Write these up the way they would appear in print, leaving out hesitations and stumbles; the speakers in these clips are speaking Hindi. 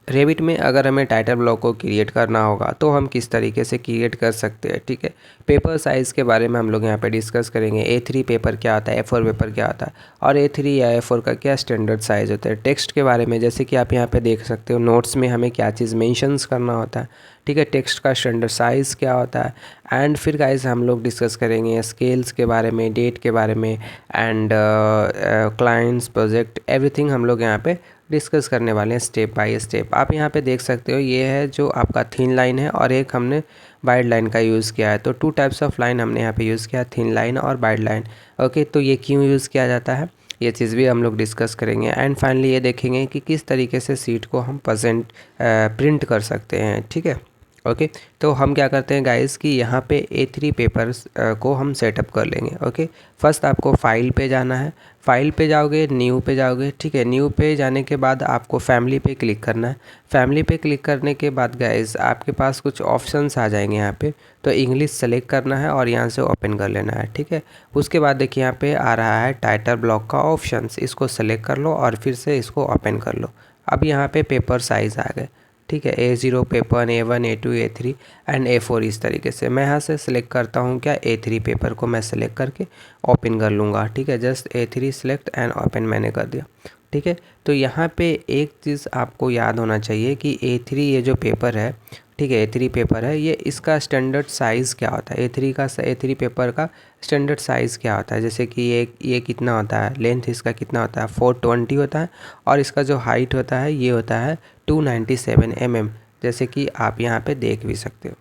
रेविट में अगर हमें टाइटल ब्लॉक को क्रिएट करना होगा तो हम किस तरीके से क्रिएट कर सकते हैं, ठीक है। पेपर साइज़ के बारे में हम लोग यहाँ पे डिस्कस करेंगे। A3 पेपर क्या होता है, A4 पेपर क्या होता है और A3 या A4 का क्या स्टैंडर्ड साइज़ होता है। टेक्स्ट के बारे में जैसे कि आप यहाँ पे देख सकते हो नोट्स में हमें क्या चीज़ मेंशंस करना होता है, ठीक है। टेक्स्ट का स्टैंडर्ड साइज़ क्या होता है। एंड फिर गाइस हम लोग डिस्कस करेंगे स्केल्स के बारे में, डेट के बारे में एंड क्लाइंट्स, प्रोजेक्ट, एवरीथिंग हम लोग यहाँ पे डिस्कस करने वाले हैं स्टेप बाय स्टेप। आप यहाँ पे देख सकते हो ये है जो आपका थिन लाइन है और एक हमने वाइड लाइन का यूज़ किया है। तो 2 टाइप्स ऑफ लाइन हमने यहाँ पे यूज़ किया, थिन लाइन और वाइड लाइन। ओके, तो ये क्यों यूज़ किया जाता है ये चीज़ भी हम लोग डिस्कस करेंगे। एंड फाइनली ये देखेंगे कि किस तरीके से सीट को हम प्रिंट कर सकते हैं, ठीक है। ओके, तो हम क्या करते हैं गाइस कि यहाँ पे A3 पेपर्स को हम सेटअप कर लेंगे। ओके, फर्स्ट आपको फाइल पे जाना है, फाइल पे जाओगे, न्यू पे जाओगे, ठीक है। न्यू पे जाने के बाद आपको फैमिली पे क्लिक करना है। फैमिली पे क्लिक करने के बाद गाइस आपके पास कुछ ऑप्शंस आ जाएंगे यहाँ पे, तो इंग्लिश सेलेक्ट करना है और यहाँ से ओपन कर लेना है, ठीक है। उसके बाद देखिए यहाँ पे आ रहा है टाइटल ब्लॉक का ऑप्शंस, इसको सेलेक्ट कर लो और फिर से इसको ओपन कर लो। अब यहाँ पे पेपर साइज़ आ गए, ठीक है। A0 paper, A1, A2, A3 and A4 इस तरीके से। मैं यहाँ से सिलेक्ट करता हूँ क्या A3 पेपर को मैं सिलेक्ट करके ओपन कर लूँगा, ठीक है। Just A3 select and open मैंने कर दिया, ठीक है। तो यहाँ पे एक चीज़ आपको याद होना चाहिए कि A3 ये जो पेपर है, ठीक है, A3 पेपर है, ये इसका स्टैंडर्ड साइज़ क्या होता है, A3 पेपर का स्टैंडर्ड साइज़ क्या होता है। जैसे कि ये कितना होता है, लेंथ इसका कितना होता है, 420 होता है और इसका जो हाइट होता है ये होता है 297 mm, जैसे कि आप यहाँ पे देख भी सकते हो,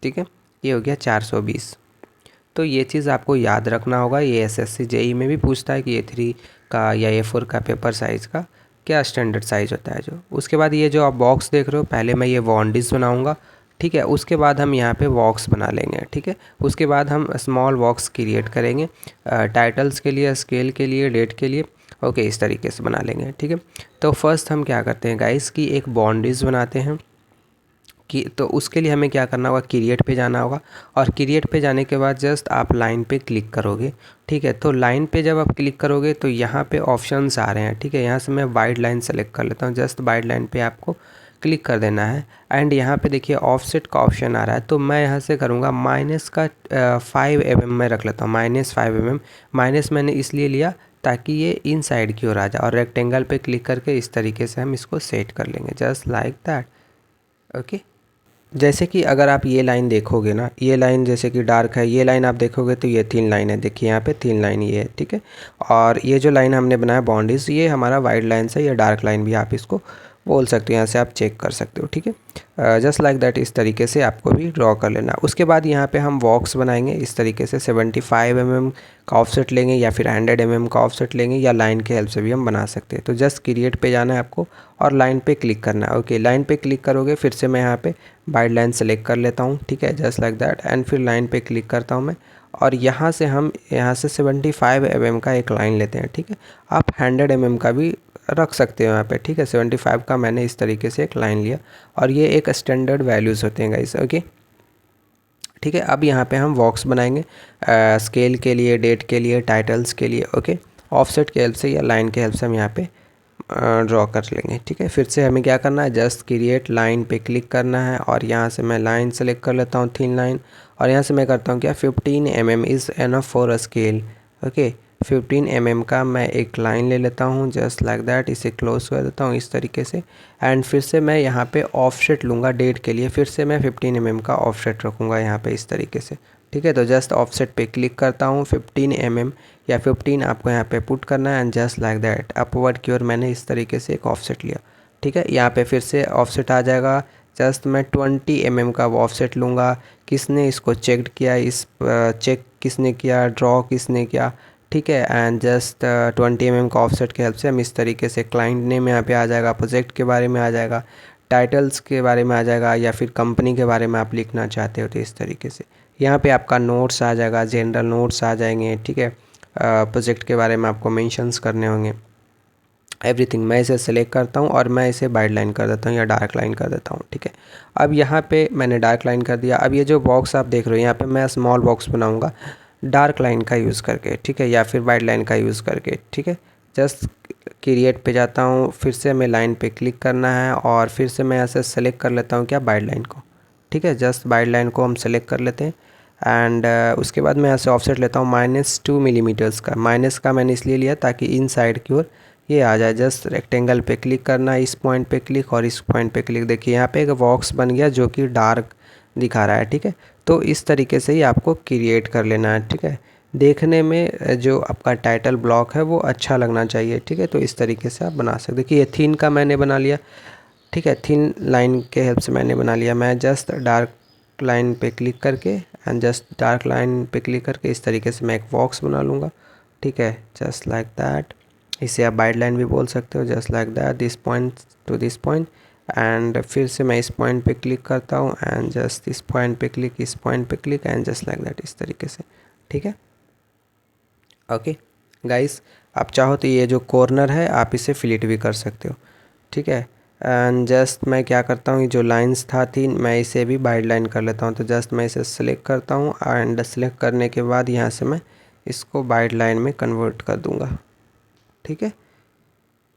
ठीक है। ये हो गया 420। तो ये चीज़ आपको याद रखना होगा। ये SSC JEE में भी पूछता है कि A3 का या A4 का पेपर साइज़ का क्या स्टैंडर्ड साइज़ होता है जो। उसके बाद ये जो आप बॉक्स देख रहे हो, पहले मैं ये वॉन्डिस बनाऊंगा, ठीक है। उसके बाद हम यहाँ पे बॉक्स बना लेंगे, ठीक है। उसके बाद हम स्मॉल बॉक्स क्रिएट करेंगे टाइटल्स के लिए, स्केल के लिए, डेट के लिए। ओके, इस तरीके से बना लेंगे, ठीक है। तो फर्स्ट हम क्या करते हैं गाइस कि एक बॉन्डिस बनाते हैं कि तो उसके लिए हमें क्या करना होगा, क्रिएट पे जाना होगा और क्रिएट पे जाने के बाद जस्ट आप लाइन पे क्लिक करोगे, ठीक है। तो लाइन पे जब आप क्लिक करोगे तो यहाँ पे ऑप्शंस आ रहे हैं, ठीक है। यहाँ से मैं वाइड लाइन सेलेक्ट कर लेता हूँ, जस्ट वाइड लाइन पे आपको क्लिक कर देना है। एंड यहाँ पे देखिए ऑफसेट का ऑप्शन आ रहा है, तो मैं यहाँ से करूँगा माइनस का 5 mm में रख लेता हूँ, -5 mm। माइनस मैंने इसलिए लिया ताकि ये इन साइड की ओर आ जाए और रेक्टेंगल पे क्लिक करके इस तरीके से हम इसको सेट कर लेंगे, जस्ट लाइक दैट। ओके, जैसे कि अगर आप ये लाइन देखोगे ना, ये लाइन जैसे कि डार्क है, ये लाइन आप देखोगे तो ये थिन लाइन है, देखिए यहाँ पे थिन लाइन ये है, ठीक है। और ये जो लाइन हमने बनाया बॉन्डिस, ये हमारा वाइड लाइन से, ये डार्क लाइन भी आप इसको बोल सकते हो, यहाँ से आप चेक कर सकते हो, ठीक है। जस्ट लाइक दैट इस तरीके से आपको भी ड्रॉ कर लेना। उसके बाद यहाँ पे हम बॉक्स बनाएंगे इस तरीके से, 75 mm का ऑफसेट लेंगे या फिर 100 mm का ऑफसेट लेंगे या लाइन के हेल्प से भी हम बना सकते हैं। तो जस्ट क्रिएट पे जाना है आपको और लाइन पे क्लिक करना है। ओके, लाइन पे क्लिक करोगे, फिर से मैं यहाँ पे वाइड लाइन सेलेक्ट कर लेता हूँ, ठीक है, जस्ट लाइक दैट। एंड फिर लाइन पे क्लिक करता हूँ मैं और यहाँ से हम यहाँ से 75 mm का एक लाइन लेते हैं, ठीक है। आप 100 mm का भी रख सकते हो यहाँ पे, ठीक है। 75 का मैंने इस तरीके से एक लाइन लिया और ये एक स्टैंडर्ड वैल्यूज़ होते हैं गाइस, ओके, ठीक है। अब यहाँ पे हम बॉक्स बनाएंगे स्केल के लिए, डेट के लिए, टाइटल्स के लिए, ओके। ऑफसेट के हेल्प से या लाइन के हेल्प से हम यहाँ पे ड्रॉ कर लेंगे, ठीक है। फिर से हमें क्या करना है, जस्ट क्रिएट लाइन पे क्लिक करना है और यहाँ से मैं लाइन सेलेक्ट कर लेता हूँ, थिन लाइन, और यहाँ से मैं करता हूँ क्या, 15 mm is enough for a scale. Okay, 15 mm का मैं एक लाइन ले लेता हूँ, जस्ट लाइक दैट, इसे क्लोज कर देता हूँ इस तरीके से। एंड फिर से मैं यहाँ पे ऑफसेट लूँगा डेट के लिए, फिर से मैं 15 mm का ऑफसेट रखूँगा यहाँ पे इस तरीके से, ठीक है। तो जस्ट ऑफसेट पे क्लिक करता हूँ, 15 mm या 15 आपको यहाँ पे पुट करना है and just like that upward की ओर मैंने इस तरीके से एक ऑफसेट लिया, ठीक है। यहाँ पे फिर से ऑफसेट आ जाएगा, जस्ट मैं 20 mm का ऑफसेट लूँगा। किसने इसको चेक किया, इस चेक किसने किया, ड्रॉ किसने किया, ठीक है। एंड जस्ट 20 mm का ऑफसेट की हेल्प से हम इस तरीके से क्लाइंट नेम यहाँ पे आ जाएगा, प्रोजेक्ट के बारे में आ जाएगा, टाइटल्स के बारे में आ जाएगा या फिर कंपनी के बारे में आप लिखना चाहते हो तो इस तरीके से यहाँ पे आपका नोट्स आ जाएगा, जनरल नोट्स आ जाएंगे, ठीक है। प्रोजेक्ट के बारे में आपको मेंशंस करने होंगे, एवरीथिंग। मैं इसे सेलेक्ट करता हूँ और मैं इसे वाइड लाइन कर देता हूँ या डार्क लाइन कर देता हूँ, ठीक है। अब यहाँ पे मैंने डार्क लाइन कर दिया। अब ये जो बॉक्स आप देख रहे हो यहाँ पे मैं स्मॉल बॉक्स बनाऊँगा डार्क लाइन का यूज़ करके, ठीक है, या फिर वाइड लाइन का यूज़ करके, ठीक है। जस्ट क्रिएट पे जाता हूँ, फिर से हमें लाइन पे क्लिक करना है और फिर से मैं यहाँ से सेलेक्ट कर लेता हूँ क्या, बाइड लाइन को। ठीक है, जस्ट बाइड लाइन को हम सेलेक्ट कर लेते हैं एंड उसके बाद मैं यहाँ से ऑफसेट लेता हूँ -2 मिलीमीटर्स का। माइनस का मैंने इसलिए लिया ताकि इन साइड की ओर ये आ जाए। जस्ट रेक्टेंगल पे क्लिक करना, इस पॉइंट पे क्लिक और इस पॉइंट पे क्लिक। देखिए यहाँ पे एक बॉक्स बन गया जो कि डार्क दिखा रहा है। ठीक है, तो इस तरीके से ही आपको क्रिएट कर लेना है। ठीक है, देखने में जो आपका टाइटल ब्लॉक है वो अच्छा लगना चाहिए। ठीक है, तो इस तरीके से आप बना सकते। देखिए ये थीन का मैंने बना लिया। ठीक है, थिन लाइन के हेल्प से मैंने बना लिया। मैं जस्ट डार्क लाइन पे क्लिक करके एंड जस्ट डार्क लाइन पे क्लिक करके इस तरीके से मैं एक बॉक्स बना लूँगा। ठीक है, जस्ट लाइक दैट। इसे आप बाइड लाइन भी बोल सकते हो, just like that, this point two this point. And फिर से मैं इस पॉइंट पे क्लिक करता हूँ एंड जस्ट इस पॉइंट पे क्लिक, इस पॉइंट पे click and just like that, इस तरीके से। ठीक है, ओके गाइस, आप चाहो तो ये जो कॉर्नर है आप इसे फिलिट भी कर सकते हो। ठीक है, एंड जस्ट मैं क्या करता हूँ, ये जो लाइंस थी मैं इसे भी बाइड लाइन कर लेता हूँ। तो जस्ट मैं इसे सिलेक्ट करता हूँ एंड सिलेक्ट करने के बाद यहाँ से मैं इसको बाइड लाइन में कन्वर्ट कर दूँगा। ठीक है,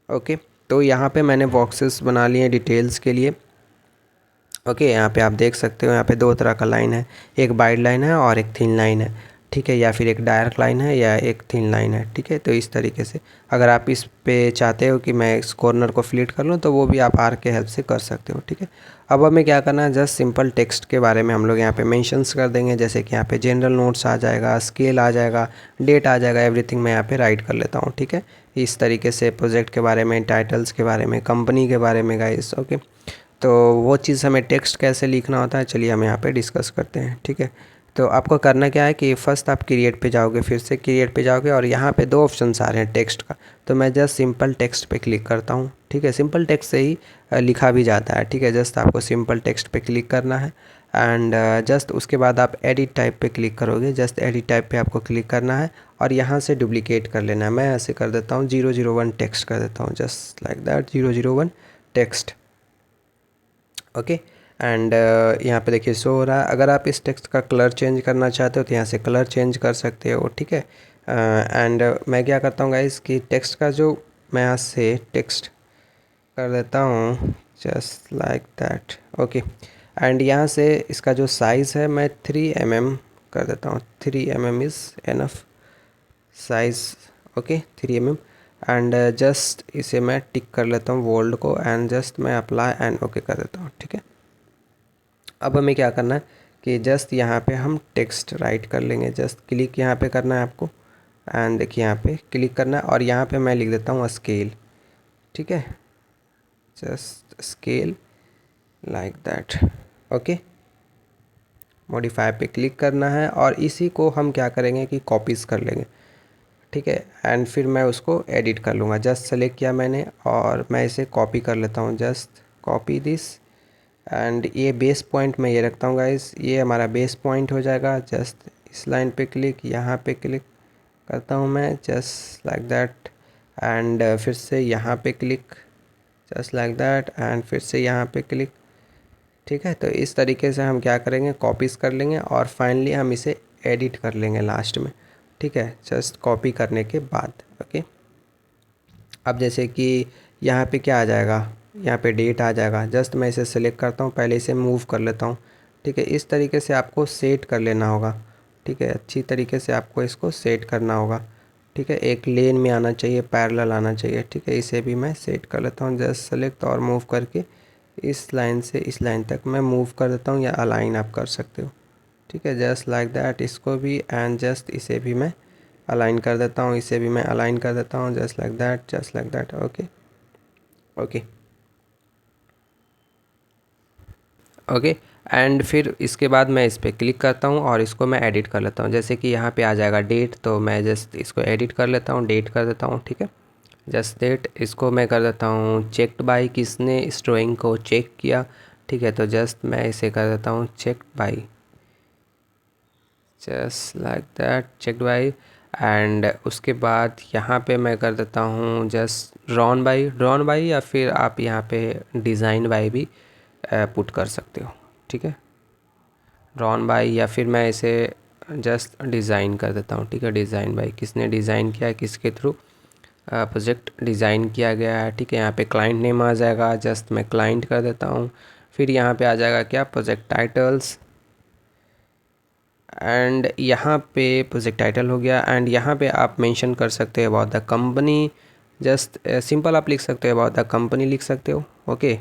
ओके। तो यहाँ पे मैंने बॉक्सेस बना लिए हैं डिटेल्स के लिए। ओके, यहाँ पे आप देख सकते हो, यहाँ पे दो तरह का लाइन है, एक बाइड लाइन है और एक थिन लाइन है। ठीक है, या फिर एक डार्क लाइन है या एक थिन लाइन है। ठीक है, तो इस तरीके से अगर आप इस पे चाहते हो कि मैं इस कॉर्नर को फिलिट कर लूँ तो वो भी आप आर्क के हेल्प से कर सकते हो। ठीक है, अब हमें क्या करना है, जस्ट सिंपल टेक्स्ट के बारे में हम लोग यहाँ पे मेंशंस कर देंगे। जैसे कि यहाँ पे जनरल नोट्स आ जाएगा, स्केल आ जाएगा, डेट आ जाएगा, एवरीथिंग मैं यहाँ पे राइट कर लेता हूँ। ठीक है, इस तरीके से प्रोजेक्ट के बारे में, टाइटल्स के बारे में, कंपनी के बारे में गाइस। ओके, तो वो चीज़ हमें टेक्स्ट कैसे लिखना होता है चलिए हम यहाँ पे डिस्कस करते हैं। ठीक है, तो आपको करना क्या है कि फर्स्ट आप क्रिएट पे जाओगे, फिर से क्रिएट पे जाओगे और यहाँ पे दो ऑप्शंस आ रहे हैं टेक्स्ट का। तो मैं जस्ट सिंपल टेक्स्ट पे क्लिक करता हूँ। ठीक है, सिंपल टेक्स्ट से ही लिखा भी जाता है। ठीक है, जस्ट आपको सिंपल टेक्स्ट पे क्लिक करना है एंड जस्ट उसके बाद आप एडिट टाइप पे क्लिक करोगे। जस्ट एडिट टाइप पे आपको क्लिक करना है और यहाँ से डुप्लीकेट कर लेना है। मैं ऐसे कर देता हूँ 001 टेक्स्ट कर देता हूँ, just like that, 001 text. Okay, and यहाँ पे देखिए शो हो रहा है। अगर आप इस टेक्स्ट का कलर चेंज करना चाहते हो तो यहाँ से कलर चेंज कर सकते हो। ठीक है, एंड मैं क्या करता हूँ गाइस कि टेक्स्ट का जो मैं यहाँ से टेक्स्ट कर देता हूँ just like that. Okay, and यहाँ से इसका जो साइज़ है मैं 3 mm कर देता हूँ। 3 mm is enough size. Okay, 3 mm and just इसे मैं टिक कर लेता हूँ बोल्ड को एंड जस्ट मैं अप्लाई एंड ओके कर देता हूँ। ठीक है, अब हमें क्या करना है कि जस्ट यहाँ पे हम टेक्स्ट राइट कर लेंगे। जस्ट क्लिक यहाँ पे करना है आपको एंड देखिए यहाँ पे क्लिक करना है और यहाँ पे मैं लिख देता हूँ स्केल। ठीक है, just scale like that. Okay, modify पे क्लिक करना है और इसी को हम क्या करेंगे कि कॉपीज़ कर लेंगे। ठीक है, एंड फिर मैं उसको एडिट कर लूँगा। जस्ट सेलेक्ट किया मैंने और मैं इसे कॉपी कर लेता हूँ। जस्ट कॉपी दिस एंड ये बेस पॉइंट मैं ये रखता हूँ गाइस, ये हमारा बेस पॉइंट हो जाएगा। जस्ट इस लाइन पे क्लिक, यहाँ पे क्लिक करता हूँ मैं, जस्ट लाइक दैट एंड फिर से यहाँ पे click, just like that and फिर से यहाँ पे क्लिक। ठीक है, तो इस तरीके से हम क्या करेंगे, कॉपीज़ कर लेंगे और फाइनली हम इसे एडिट कर लेंगे लास्ट में। ठीक है, जस्ट कॉपी करने के बाद। ओके, अब जैसे कि यहाँ पे क्या आ जाएगा, यहाँ पे डेट आ जाएगा। जस्ट मैं इसे सिलेक्ट करता हूँ, पहले इसे मूव कर लेता हूँ। ठीक है, इस तरीके से आपको सेट कर लेना होगा। ठीक है, अच्छी तरीके से आपको इसको सेट करना होगा। ठीक है, एक लेन में आना चाहिए, पैरेलल आना चाहिए। ठीक है, इसे भी मैं सेट कर लेता हूँ। जस्ट सेलेक्ट और मूव करके इस लाइन से इस लाइन तक मैं मूव कर देता हूँ या अलाइन आप कर सकते हो। ठीक है, जस्ट लाइक दैट, इसको भी एंड जस्ट इसे भी मैं अलाइन कर देता हूँ, इसे भी मैं अलाइन कर देता हूँ, just like that, just like that. Okay okay okay, and फिर इसके बाद मैं इस पर क्लिक करता हूँ और इसको मैं एडिट कर लेता हूँ। जैसे कि यहाँ पे आ जाएगा डेट, तो मैं जस्ट इसको एडिट कर लेता हूँ, डेट कर देता हूँ। ठीक है, जस्ट डेट, इसको मैं कर देता हूँ चेक्ड बाई, किसने इस ड्राइंग को चेक किया। ठीक है, तो जस्ट मैं इसे कर देता हूँ checked by, just like that, checked by and उसके बाद यहाँ पे मैं कर देता हूँ जस्ट ड्रॉन बाई या फिर आप यहाँ पे डिज़ाइन बाई भी पुट कर सकते हो। ठीक है, ड्रॉन बाई या फिर मैं इसे जस्ट डिज़ाइन कर देता हूँ। ठीक है, डिज़ाइन बाई, किसने डिज़ाइन किया है, किसके थ्रू, प्रोजेक्ट डिज़ाइन किया गया है, ठीक है। यहाँ पे क्लाइंट नेम आ जाएगा, जस्ट मैं क्लाइंट कर देता हूँ। फिर यहाँ पे आ जाएगा क्या, प्रोजेक्ट टाइटल्स, एंड यहाँ पे प्रोजेक्ट टाइटल हो गया। एंड यहाँ पे आप मेंशन कर सकते हो about the company, just simple आप लिख सकते हो अबाउट द कंपनी लिख सकते हो, ओके।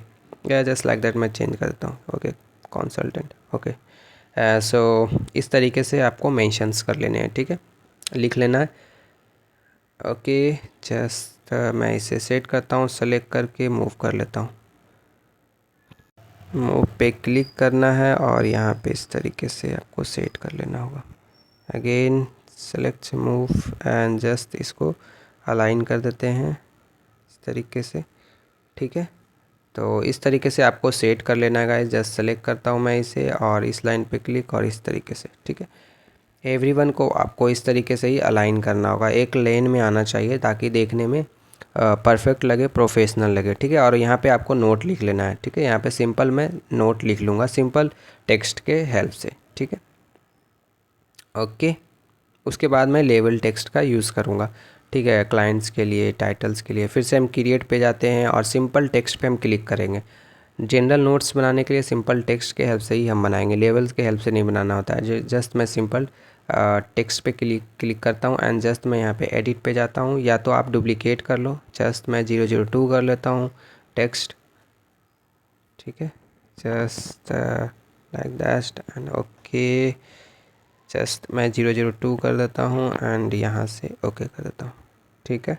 या जस्ट लाइक दैट मैं चेंज कर देता हूँ, ओके, कंसल्टेंट, ओके। सो इस तरीके से आपको मेंशंस कर लेने हैं, ठीक है, लिख लेना है, ओके। जस्ट मैं इसे सेट करता हूँ, सेलेक्ट करके मूव कर लेता हूँ। मूव पे क्लिक करना है और यहाँ पे इस तरीके से आपको सेट कर लेना होगा। Again select move and just इसको अलाइन कर देते हैं इस तरीके से, ठीक है। तो इस तरीके से आपको सेट कर लेना है गाइस। जस्ट सेलेक्ट करता हूँ मैं इसे और इस लाइन पे क्लिक और इस तरीके से, ठीक है। एवरीवन को आपको इस तरीके से ही अलाइन करना होगा, एक लेन में आना चाहिए ताकि देखने में परफेक्ट लगे, प्रोफेशनल लगे, ठीक है। और यहाँ पे आपको नोट लिख लेना है, ठीक है। यहाँ पे सिंपल मैं नोट लिख लूँगा सिंपल टेक्स्ट के हेल्प से, ठीक है, ओके। उसके बाद मैं लेवल टेक्स्ट का यूज़ करूँगा, ठीक है, क्लाइंट्स के लिए, टाइटल्स के लिए। फिर से हम क्रिएट पे जाते हैं और सिंपल टेक्स्ट पे हम क्लिक करेंगे। जनरल नोट्स बनाने के लिए सिंपल टेक्स्ट के हेल्प से ही हम बनाएंगे, लेवल्स के हेल्प से नहीं बनाना होता है। जस्ट मैं सिंपल टेक्स्ट पे क्लिक करता हूँ एंड जस्ट मैं यहाँ पे एडिट पे जाता हूँ, या तो आप डुप्लीकेट कर लो, जस्ट मैं 002 कर लेता हूँ टेक्स्ट, ठीक है, just like that and okay. Just मैं 002 कर देता हूँ एंड यहाँ से ओके कर देता हूँ, ठीक है।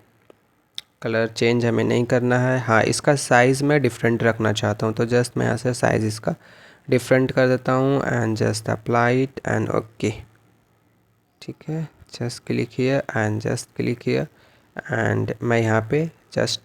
कलर चेंज हमें नहीं करना है। हाँ, इसका साइज़ मैं डिफरेंट रखना चाहता हूँ, तो जस्ट मैं यहाँ से साइज़ इसका डिफरेंट कर देता हूँ and just apply it and okay, ठीक है। Just click here and just click here and मैं यहाँ पे जस्ट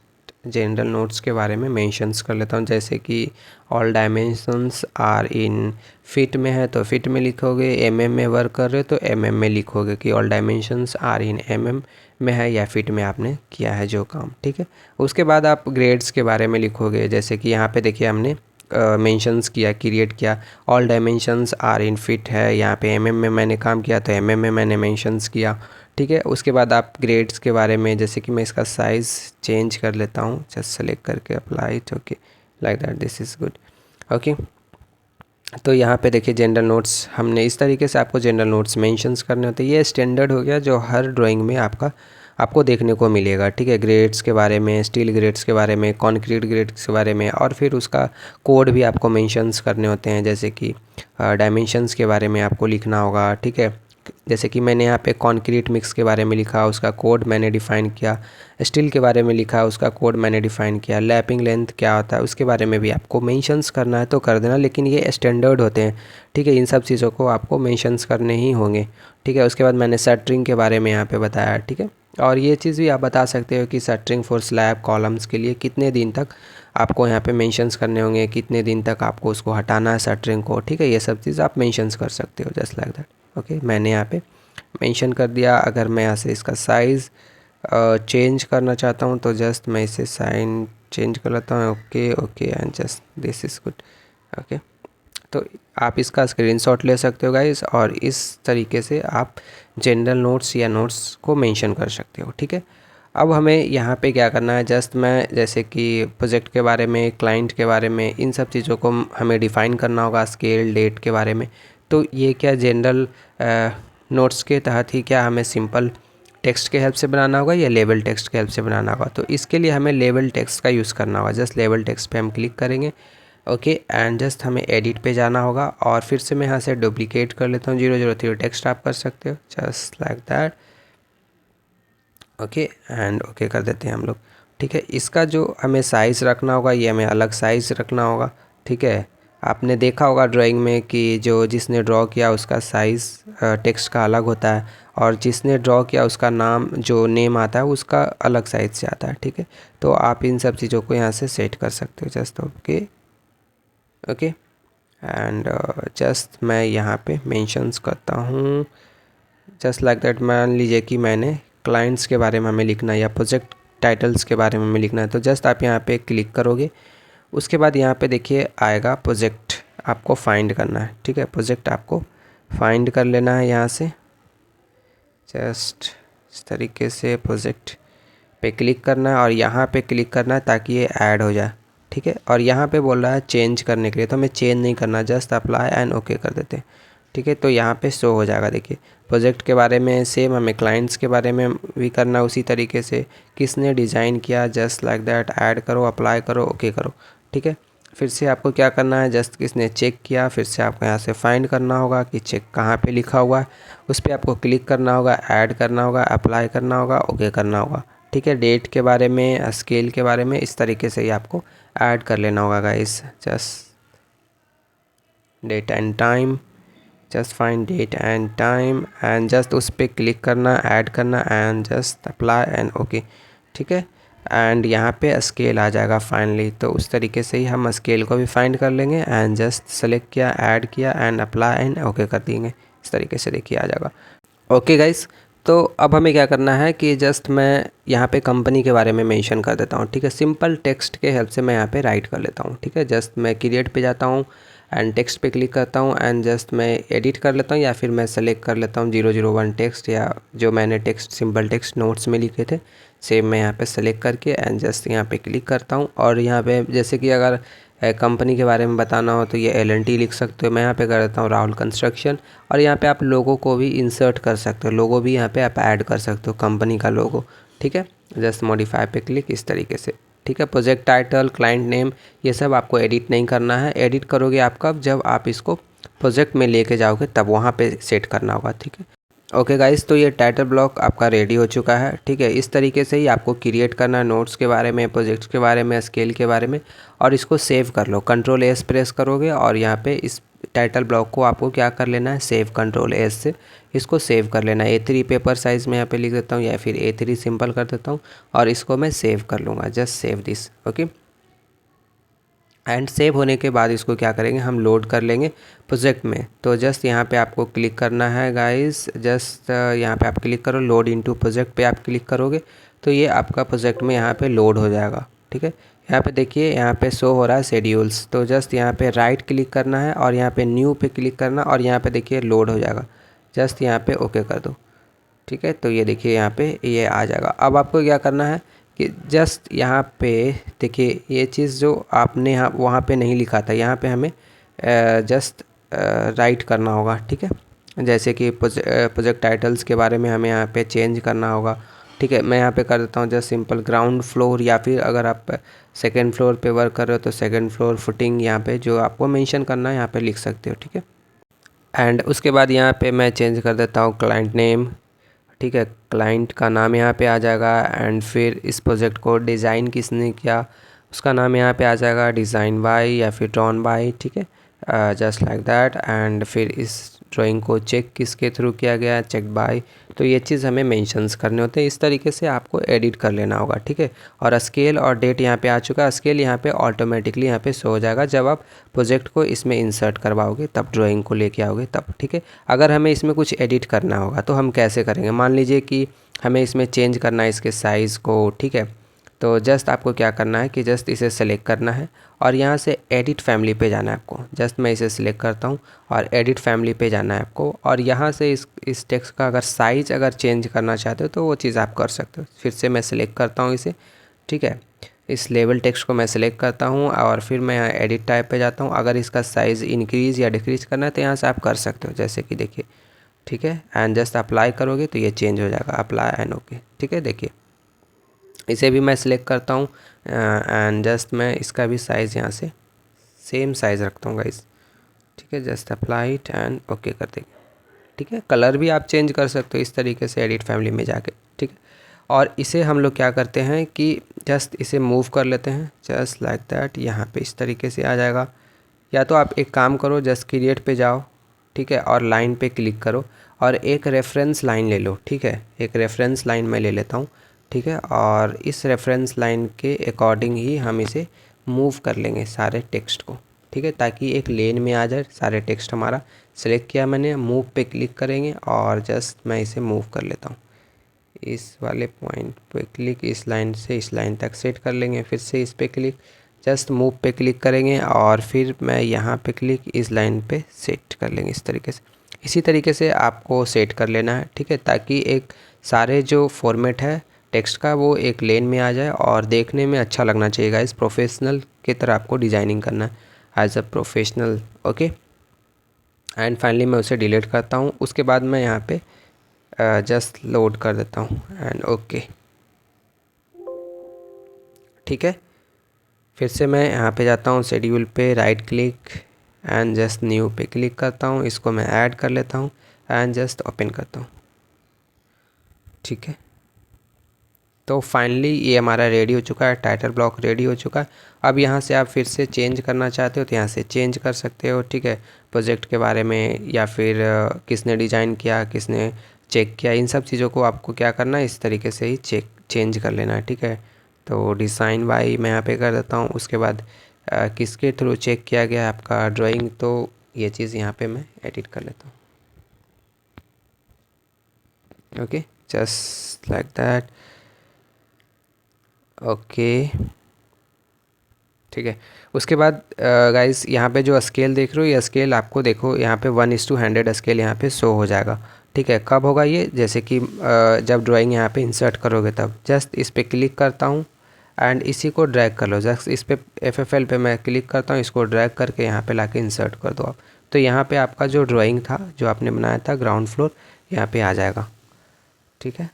जनरल नोट्स के बारे में मेंशंस कर लेता हूँ, जैसे कि all dimensions are in feet में है तो फिट में लिखोगे, एमएम में वर्क कर रहे हो तो एमएम में लिखोगे कि all dimensions are in MM में है या फिट में आपने किया है जो काम, ठीक है। उसके बाद आप ग्रेड्स के बारे में लिखोगे, जैसे कि यहाँ पे देखिए हमने मेंशंस किया, क्रिएट किया, all dimensions are in feet है, यहाँ पे एमएम में मैंने काम किया तो एमएम में मैंने मेंशंस किया, ठीक है। उसके बाद आप ग्रेड्स के बारे में, जैसे कि मैं इसका साइज़ चेंज कर लेता हूँ, जस्ट सेलेक्ट करके apply it, okay, like that, this is good, okay. तो यहाँ पे देखिए जनरल नोट्स हमने इस तरीके से आपको जनरल नोट्स मेंशंस करने होते हैं। ये स्टैंडर्ड हो गया जो हर ड्राइंग में आपको देखने को मिलेगा, ठीक है। ग्रेड्स के बारे में, स्टील ग्रेड्स के बारे में, कंक्रीट ग्रेड्स के बारे में, और फिर उसका कोड भी आपको मेंशंस करने होते हैं, जैसे कि डायमेंशंस के बारे में आपको लिखना होगा, ठीक है। जैसे कि मैंने यहाँ पे कंक्रीट मिक्स के बारे में लिखा, उसका कोड मैंने डिफ़ाइन किया, स्टील के बारे में लिखा, उसका कोड मैंने डिफ़ाइन किया, लैपिंग लेंथ क्या होता है उसके बारे में भी आपको मेंशंस करना है तो कर देना, लेकिन ये स्टैंडर्ड होते हैं, ठीक है। इन सब चीज़ों को आपको मेंशंस करने ही होंगे, ठीक है। उसके बाद मैंने शटरिंग के बारे में यहाँ पे बताया, ठीक है। और ये चीज़ भी आप बता सकते हो कि शटरिंग फॉर स्लैब कॉलम्स के लिए कितने दिन तक आपको यहाँ पे मेंशंस करने होंगे, कितने दिन तक आपको उसको हटाना है शटरिंग को, ठीक है। ये सब चीज़ आप मेंशंस कर सकते हो, जस्ट लाइक दैट, ओके। मैंने यहाँ पे मेंशन कर दिया। अगर मैं यहाँ से इसका साइज़ चेंज करना चाहता हूँ तो जस्ट मैं इसे साइन चेंज कर लेता हूँ, okay okay and just this is good, okay. तो आप इसका स्क्रीनशॉट ले सकते हो गाइस, और इस तरीके से आप जनरल नोट्स या नोट्स को मेंशन कर सकते हो, ठीक है। अब हमें यहाँ पे क्या करना है, जस्ट मैं जैसे कि प्रोजेक्ट के बारे में, क्लाइंट के बारे में, इन सब चीज़ों को हमें डिफ़ाइन करना होगा, स्केल, डेट के बारे में। तो ये क्या जनरल नोट्स के तहत ही क्या हमें सिंपल टेक्स्ट के हेल्प से बनाना होगा या लेवल टेक्स्ट के हेल्प से बनाना होगा? तो इसके लिए हमें लेवल टेक्स्ट का यूज़ करना होगा। जस्ट लेवल टेक्स्ट पे हम क्लिक करेंगे, ओके, एंड जस्ट हमें एडिट पे जाना होगा और फिर से मैं यहाँ से डुप्लीकेट कर लेता हूँ, 003 टेक्स्ट आप कर सकते हो, just like that, okay and okay कर देते हैं हम लोग, ठीक है। इसका जो हमें साइज़ रखना होगा ये हमें अलग साइज़ रखना होगा, ठीक है। आपने देखा होगा ड्राइंग में कि जो जिसने ड्रॉ किया उसका साइज़ टेक्स्ट का अलग होता है, और जिसने ड्रॉ किया उसका नाम, जो नेम आता है उसका अलग साइज़ से आता है, ठीक है। तो आप इन सब चीज़ों को यहाँ से सेट कर सकते हो, just okay okay and just मैं यहाँ पे मेंशंस करता हूँ, जस्ट लाइक दैट। मान लीजिए कि मैंने क्लाइंट्स के बारे में हमें लिखना है या प्रोजेक्ट टाइटल्स के बारे में हमें लिखना है, तो जस्ट आप यहाँ पे क्लिक करोगे। उसके बाद यहाँ पे देखिए आएगा प्रोजेक्ट, आपको फाइंड करना है, ठीक है। प्रोजेक्ट आपको फाइंड कर लेना है यहाँ से, जस्ट इस तरीके से प्रोजेक्ट पे क्लिक करना है और यहाँ पे क्लिक करना है ताकि ये ऐड हो जाए, ठीक है। और यहाँ पे बोल रहा है चेंज करने के लिए, तो हमें चेंज नहीं करना, जस्ट अप्लाई एंड ओके कर देते हैं, ठीक है। तो यहाँ पे शो हो जाएगा। देखिए प्रोजेक्ट के बारे में सेम हमें क्लाइंट्स के बारे में भी करना उसी तरीके से, किसने डिज़ाइन किया, जस्ट लाइक दैट, ऐड करो, अप्लाई करो, ओके करो, ठीक है। फिर से आपको क्या करना है, जस्ट किसने चेक किया, फिर से आपको यहाँ से फाइंड करना होगा कि चेक कहाँ पे लिखा हुआ है, उस पर आपको क्लिक करना होगा, ऐड करना होगा, अप्लाई करना होगा, ओके करना होगा, ठीक है। डेट के बारे में, स्केल के बारे में, इस तरीके से ही आपको ऐड कर लेना होगा guys. Just date and time, just find date and time and just उस पर क्लिक करना, ऐड करना and just apply and okay, ठीक है। एंड यहाँ पे स्केल आ जाएगा फाइनली। तो उस तरीके से ही हम स्केल को भी फाइंड कर लेंगे एंड जस्ट सेलेक्ट किया, ऐड किया एंड अप्लाई एंड ओके कर देंगे। इस तरीके से देखिए आ जाएगा। ओके गाइस, तो अब हमें क्या करना है कि जस्ट मैं यहाँ पे कंपनी के बारे में मेंशन कर देता हूँ, ठीक है। सिंपल टेक्स्ट के हेल्प से मैं यहाँ पे राइट कर लेता हूँ, ठीक है। जस्ट मैं क्रिएट पे जाता हूँ एंड टेक्स्ट पे क्लिक करता हूँ एंड जस्ट मैं एडिट कर लेता हूँ, या फिर मैं सेलेक्ट कर लेता हूँ 001 टेक्स्ट, या जो मैंने टेक्स्ट सिंपल टेक्स्ट नोट्स में लिखे थे सेम मैं यहाँ पे सेलेक्ट करके एंड जस्ट यहाँ पे क्लिक करता हूँ। और यहाँ पे जैसे कि अगर कंपनी के बारे में बताना हो तो ये L&T लिख सकते हो, मैं यहाँ पे कर देता हूँ राहुल कंस्ट्रक्शन। और यहाँ पे आप लोगों को भी इंसर्ट कर सकते हो, लोगो भी यहाँ पे आप ऐड कर सकते हो, कंपनी का लोगो, ठीक है। जस्ट मॉडिफाई पे क्लिक, इस तरीके से, ठीक है। प्रोजेक्ट टाइटल, क्लाइंट नेम, ये सब आपको एडिट नहीं करना है। एडिट करोगे आप कब, जब आप इसको प्रोजेक्ट में लेके जाओगे तब वहाँ पे सेट करना होगा, ठीक है। ओके गाइस, तो ये टाइटल ब्लॉक आपका रेडी हो चुका है, ठीक है। इस तरीके से ही आपको क्रिएट करना है नोट्स के बारे में, प्रोजेक्ट्स के बारे में, स्केल के बारे में। और इसको सेव कर लो, Ctrl+S प्रेस करोगे और यहाँ पे इस टाइटल ब्लॉक को आपको क्या कर लेना है, सेव, Ctrl+S से इसको सेव कर लेना है। A3 पेपर साइज़ में यहाँ पे लिख देता हूँ, या फिर A3 सिंपल कर देता हूँ और इसको मैं सेव कर लूँगा। Just save this, okay. And save होने के बाद इसको क्या करेंगे, हम लोड कर लेंगे प्रोजेक्ट में। तो जस्ट यहाँ पे आपको क्लिक करना है गाइस, जस्ट यहाँ पे आप क्लिक करो, लोड इनटू प्रोजेक्ट पे आप क्लिक करोगे तो ये आपका प्रोजेक्ट में यहाँ पे लोड हो जाएगा, ठीक है। यहाँ पे देखिए, यहाँ पे शो हो रहा है शेड्यूल्स, तो जस्ट यहाँ पे राइट क्लिक करना है और यहाँ पे न्यू पे क्लिक करना और यहाँ पे देखिए लोड हो जाएगा। जस्ट यहाँ पे ओके कर दो, ठीक है। तो ये देखिए यहाँ पे ये आ जाएगा। अब आपको क्या करना है कि जस्ट यहाँ पे देखिए, ये चीज़ जो आपने यहाँ वहाँ पे नहीं लिखा था, यहाँ पे हमें जस्ट राइट करना होगा, ठीक है। जैसे कि प्रोजेक्ट टाइटल्स के बारे में हमें यहाँ पे चेंज करना होगा, ठीक है। मैं यहाँ पे कर देता हूँ जस्ट सिंपल ग्राउंड फ्लोर, या फिर अगर आप सेकेंड फ्लोर पे वर्क कर रहे हो तो सेकेंड फ्लोर फुटिंग, यहाँ पे जो आपको मेंशन करना है यहाँ पे लिख सकते हो, ठीक है। एंड उसके बाद यहाँ पे मैं चेंज कर देता हूँ क्लाइंट नेम, ठीक है। क्लाइंट का नाम यहाँ पे आ जाएगा एंड फिर इस प्रोजेक्ट को डिज़ाइन किसने किया उसका नाम यहाँ पे आ जाएगा, डिज़ाइन बाय या फिर ड्रॉन बाय, ठीक है। Just like that. एंड फिर इस ड्राइंग को चेक किसके थ्रू किया गया, चेक बाय। तो ये चीज़ हमें मेंशंस करने होते हैं, इस तरीके से आपको एडिट कर लेना होगा, ठीक है। और स्केल और डेट यहाँ पे आ चुका है। स्केल यहाँ पे ऑटोमेटिकली यहाँ पे शो हो जाएगा जब आप प्रोजेक्ट को इसमें इंसर्ट करवाओगे, तब ड्राइंग को लेके आओगे तब, ठीक है। अगर हमें इसमें कुछ एडिट करना होगा तो हम कैसे करेंगे, मान लीजिए कि हमें इसमें चेंज करना है इसके साइज़ को, ठीक है। तो जस्ट आपको क्या करना है कि जस्ट इसे सेलेक्ट करना है और यहाँ से एडिट फैमिली पे जाना है आपको। जस्ट मैं इसे सिलेक्ट करता हूँ और एडिट फैमिली पे जाना है आपको, और यहाँ से इस टेक्स्ट का अगर साइज़ अगर चेंज करना चाहते हो तो वो चीज़ आप कर सकते हो। फिर से मैं सिलेक्ट करता हूँ इसे, ठीक है। इस लेवल टेक्स्ट को मैं सिलेक्ट करता हूँ और फिर मैं यहाँ एडिट टाइप पे जाता हूँ। अगर इसका साइज़ इंक्रीज़ या डिक्रीज़ करना है तो यहाँ से आप कर सकते हो, जैसे कि देखिए, ठीक है। एंड जस्ट अप्लाई करोगे तो ये चेंज हो जाएगा, अप्लाई एंड ओके, ठीक है। देखिए इसे भी मैं सिलेक्ट करता हूँ एंड जस्ट मैं इसका भी साइज़ यहाँ से सेम साइज़ रखता हूँ गाइस, ठीक है। Just apply it and okay कर देंगे, ठीक है। कलर भी आप चेंज कर सकते हो इस तरीके से एडिट फैमिली में जाके, ठीक है। और इसे हम लोग क्या करते हैं कि जस्ट इसे मूव कर लेते हैं, जस्ट लाइक दैट। यहाँ पे इस तरीके से आ जाएगा। या तो आप एक काम करो, जस्ट क्रिएट पे जाओ, ठीक है, और लाइन पे क्लिक करो और एक रेफरेंस लाइन ले लो, ठीक है। एक रेफरेंस लाइन मैं ले लेता हूँ, ठीक है। और इस रेफरेंस लाइन के अकॉर्डिंग ही हम इसे मूव कर लेंगे सारे टेक्स्ट को, ठीक है, ताकि एक लेन में आ जाए सारे टेक्स्ट हमारा। सेलेक्ट किया मैंने, मूव पे क्लिक करेंगे और जस्ट मैं इसे मूव कर लेता हूँ इस वाले पॉइंट पे क्लिक, इस लाइन से इस लाइन तक सेट कर लेंगे। फिर से इस पे क्लिक, जस्ट मूव पे क्लिक करेंगे और फिर मैं यहाँ पे क्लिक, इस लाइन पे सेट कर लेंगे इस तरीके से। इसी तरीके से आपको सेट कर लेना है, ठीक है, ताकि एक सारे जो फॉर्मेट है टेक्स्ट का वो एक लेन में आ जाए और देखने में अच्छा लगना चाहिए गाइस। प्रोफेशनल की तरह आपको डिज़ाइनिंग करना है as a professional. Okay, and finally मैं उसे डिलीट करता हूँ। उसके बाद मैं यहाँ पे जस्ट लोड कर देता हूँ एंड ओके, ठीक है। फिर से मैं यहाँ पे जाता हूँ शेड्यूल पे, right click and just new पे क्लिक करता हूँ। इसको मैं ऐड कर लेता हूँ एंड जस्ट ओपन करता हूँ, ठीक है। तो फाइनली ये हमारा रेडी हो चुका है, टाइटल ब्लॉक रेडी हो चुका है। अब यहाँ से आप फिर से चेंज करना चाहते हो तो यहाँ से चेंज कर सकते हो, ठीक है। प्रोजेक्ट के बारे में या फिर किसने डिज़ाइन किया, किसने चेक किया, इन सब चीज़ों को आपको क्या करना है, इस तरीके से ही चेंज कर लेना है, ठीक है। तो डिज़ाइन बाई मैं यहाँ पे कर देता हूँ। उसके बाद किसके थ्रू चेक किया गया आपका ड्राइंग, तो ये चीज़ यहाँ पे मैं एडिट कर लेता हूँ। Okay, just like that. Okay, ठीक है। उसके बाद गाइस यहाँ पे जो स्केल देख रहे हो, ये स्केल आपको देखो यहाँ पे 1:100 स्केल यहाँ पे शो हो जाएगा, ठीक है। कब होगा ये, जैसे कि जब ड्राइंग यहाँ पे इंसर्ट करोगे तब। जस्ट इस पर क्लिक करता हूँ एंड इसी को ड्रैग कर लो। जस्ट इस पर FFL पे मैं क्लिक करता हूँ, इसको ड्रैग करके यहाँ पे लाके इंसर्ट कर दो आप। तो यहाँ पे आपका जो ड्राइंग था, जो आपने बनाया था ग्राउंड फ्लोर, यहाँ पे आ जाएगा, ठीक है।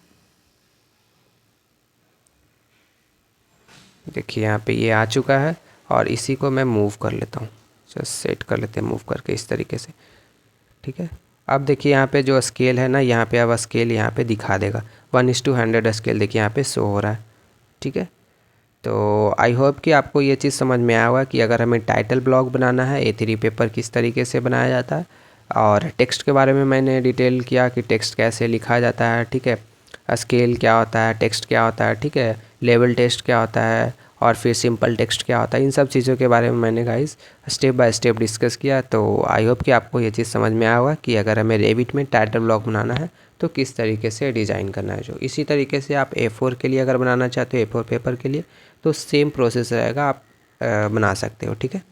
देखिए यहाँ पे ये आ चुका है और इसी को मैं मूव कर लेता हूँ। जस्ट सेट कर लेते हैं मूव करके इस तरीके से, ठीक है। अब देखिए यहाँ पे जो स्केल है ना, यहाँ पे अब स्केल यहाँ पे दिखा देगा 1:100 स्केल, देखिए यहाँ पे शो हो रहा है, ठीक है। तो आई होप कि आपको ये चीज़ समझ में आया होगा कि अगर हमें टाइटल ब्लॉग बनाना है, A3 पेपर किस तरीके से बनाया जाता है। और टेक्स्ट के बारे में मैंने डिटेल किया कि टेक्स्ट कैसे लिखा जाता है, ठीक है। स्केल क्या होता है, टेक्स्ट क्या होता है, ठीक है। लेवल टेक्स्ट क्या होता है और फिर सिंपल टेक्स्ट क्या होता है, इन सब चीज़ों के बारे में मैंने guys step by step discuss किया। तो आई होप कि आपको ये चीज़ समझ में आया होगा कि अगर हमें रेविट में टाइटल ब्लॉग बनाना है तो किस तरीके से डिज़ाइन करना है। जो इसी तरीके से आप A4 के लिए अगर बनाना चाहते हो, A4 पेपर के लिए, तो सेम प्रोसेस रहेगा, आप बना सकते हो, ठीक है।